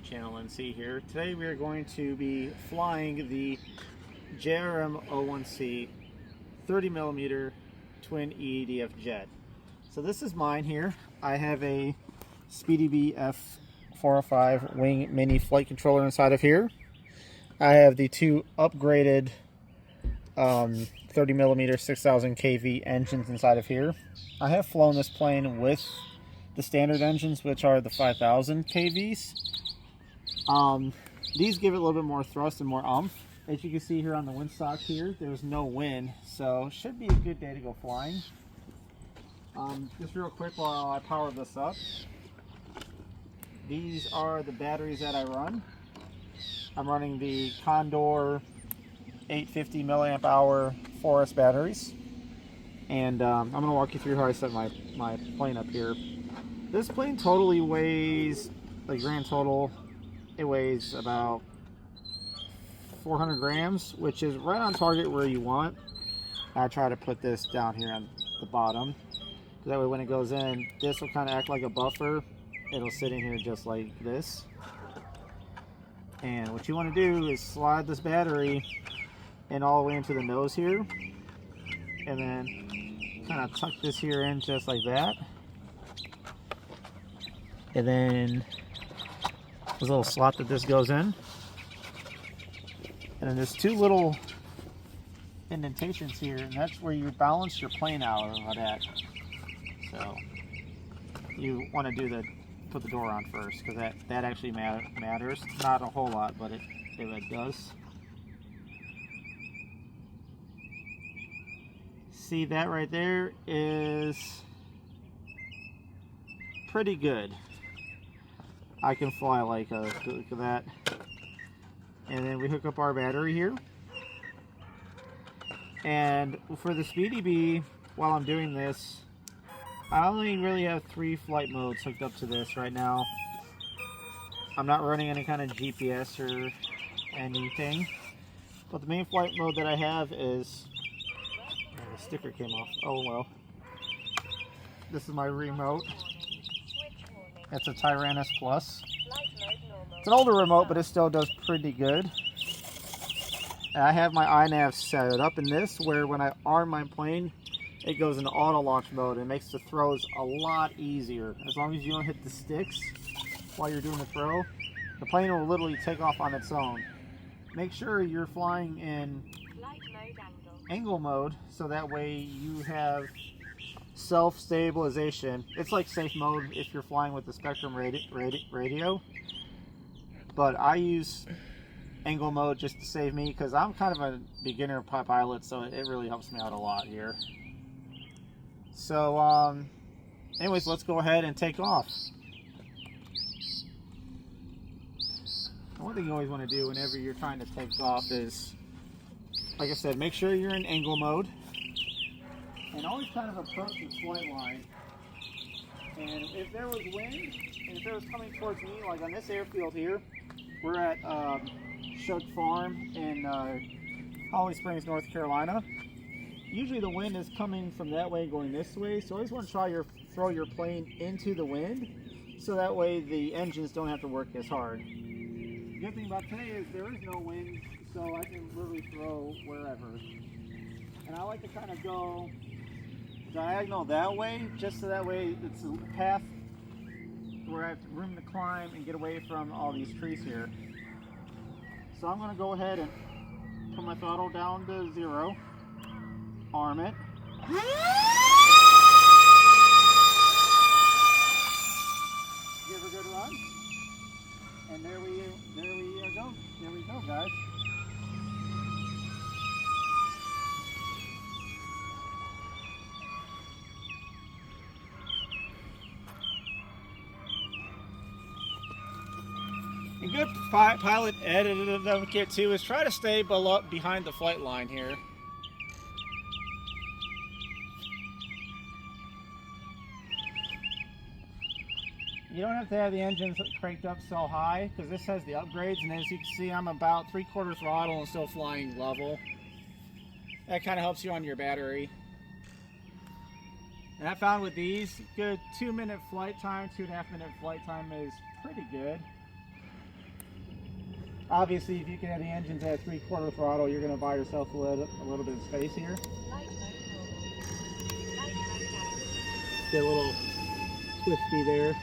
JRM-01c here. Today we are going to be flying the JRM-01c 30mm twin EADF jet. So this is mine here. I have a SpeedyBee F405 wing mini flight controller inside of here. I have the two upgraded 30mm 6000 kV engines inside of here. I have flown this plane with the standard engines, which are the 5000 kVs. These give it a little bit more thrust and more oomph. As you can see here on the windsock here, there's no wind, so should be a good day to go flying. Just real quick while I power this up, these are the batteries that I run. I'm running the Condor 850 milliamp hour Forest batteries, and I'm going to walk you through how I set my plane up here. This plane totally weighs, like grand total, it weighs about 400 grams, which is right on target where you want. I try to put this down here on the bottom. That way when it goes in, this will kind of act like a buffer. It'll sit in here just like this. And what you want to do is slide this battery in all the way into the nose here. And then kind of tuck this here in just like that. And then there's a little slot that this goes in. And then there's two little indentations here, and that's where you balance your plane out at. So you want to put the door on first, because that actually matters. Not a whole lot, but it does. See, that right there is pretty good. I can fly like look at that. And then we hook up our battery here. And for the SpeedyBee, while I'm doing this, I only really have 3 flight modes hooked up to this right now. I'm not running any kind of GPS or anything. But the main flight mode that I have is... oh, the sticker came off. Oh well. This is my remote. It's a Tyrannus Plus. It's an older remote, but it still does pretty good. And I have my iNav set up in this, where when I arm my plane, it goes into auto launch mode and makes the throws a lot easier. As long as you don't hit the sticks while you're doing the throw, the plane will literally take off on its own. Make sure you're flying in angle mode, so that way you have self-stabilization. It's like safe mode if you're flying with the Spectrum radio, but I use angle mode just to save me, because I'm kind of a beginner pilot, so it really helps me out a lot here. So anyways, let's go ahead and take off. One thing you always want to do whenever you're trying to take off is, like I said, make sure you're in angle mode. And always kind of approach the flight line. And if there was wind, and if it was coming towards me, like on this airfield here, we're at Shug Farm in Holly Springs, North Carolina. Usually the wind is coming from that way going this way, so always want to throw your plane into the wind, so that way the engines don't have to work as hard. The good thing about today is there is no wind, so I can literally throw wherever. And I like to kind of go diagonal that way, just so that way it's a path where I have room to climb and get away from all these trees here. So I'm going to go ahead and put my throttle down to 0, arm it. Give it a good run. And there we go, guys. A good pilot etiquette too is try to stay behind the flight line here. You don't have to have the engines cranked up so high, because this has the upgrades, and as you can see, I'm about 3/4 throttle and still flying level. That kind of helps you on your battery. And I found with these, good 2-minute flight time, 2.5-minute flight time is pretty good. Obviously, if you can have the engines at 3/4 throttle, you're going to buy yourself a little bit of space here. Get a little twisty there.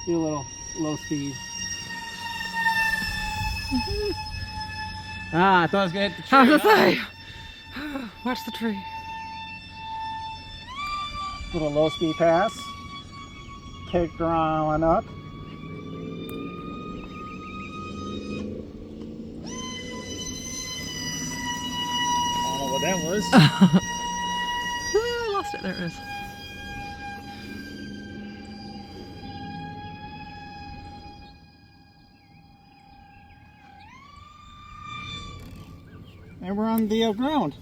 Do a little low speed. I thought I was going to hit the tree. I was gonna say, watch the tree. Little low speed pass. Take on up. I don't know what that was. I lost it. There it is. And we're on the ground.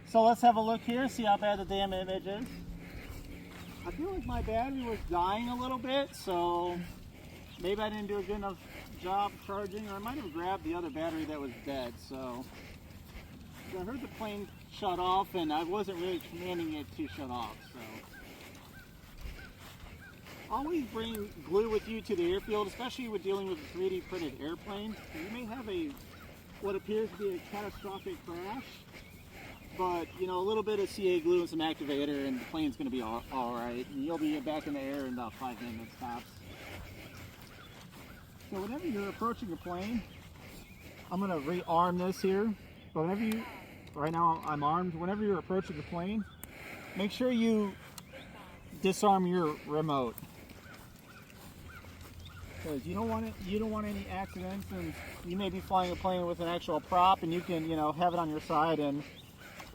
So let's have a look here, see how bad the damn image is. I feel like my battery was dying a little bit, so maybe I didn't do a good enough job charging, or I might have grabbed the other battery that was dead. So I heard the plane shut off, and I wasn't really commanding it to shut off. So always bring glue with you to the airfield, especially with dealing with a 3D printed airplane. You may have what appears to be a catastrophic crash, but you know, a little bit of CA glue and some activator and the plane's going to be all right, and you'll be back in the air in about 5 minutes tops. So whenever you're approaching a plane, I'm going to rearm this here, but right now I'm armed, whenever you're approaching the plane, make sure you disarm your remote. Because you don't want any accidents, and you may be flying a plane with an actual prop, and you can, you know, have it on your side and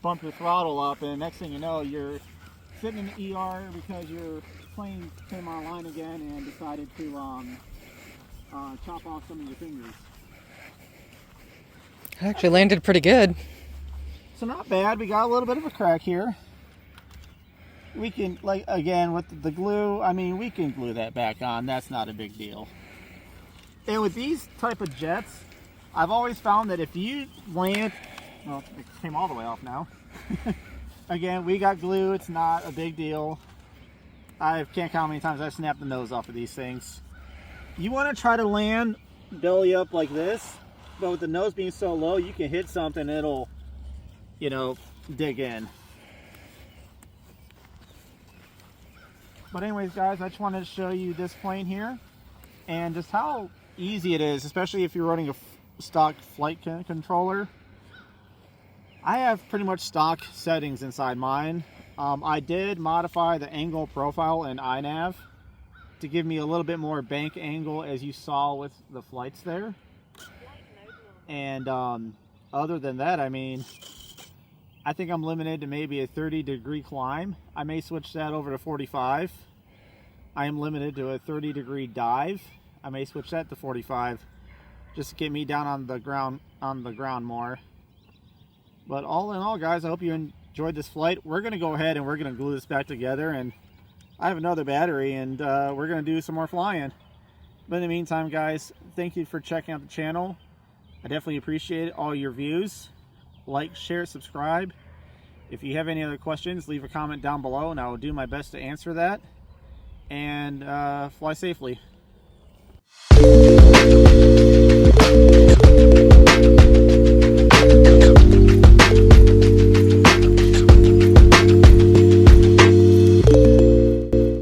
bump your throttle up, and next thing you know, you're sitting in the ER because your plane came online again and decided to chop off some of your fingers. Actually landed pretty good. So not bad. We got a little bit of a crack here. We can, like, again, with the glue, I mean, we can glue that back on. That's not a big deal. And with these type of jets, I've always found that if you land, well, it came all the way off now. Again, we got glue. It's not a big deal. I can't count how many times I've snapped the nose off of these things. You want to try to land belly up like this, but with the nose being so low, you can hit something, it'll, you know, dig in. But anyways, guys, I just wanted to show you this plane here and just how easy it is, especially if you're running a stock flight controller. I have pretty much stock settings inside mine. I did modify the angle profile in iNav to give me a little bit more bank angle, as you saw with the flights there. And other than that, I mean, I think I'm limited to maybe a 30-degree climb. I may switch that over to 45. I am limited to a 30-degree dive. I may switch that to 45, just to get me down on the ground more. But all in all, guys, I hope you enjoyed this flight. We're going to go ahead and we're going to glue this back together, and I have another battery, and we're going to do some more flying. But in the meantime, guys, thank you for checking out the channel. I definitely appreciate all your views. Like, share, subscribe. If you have any other questions, leave a comment down below, and I will do my best to answer that. And fly safely.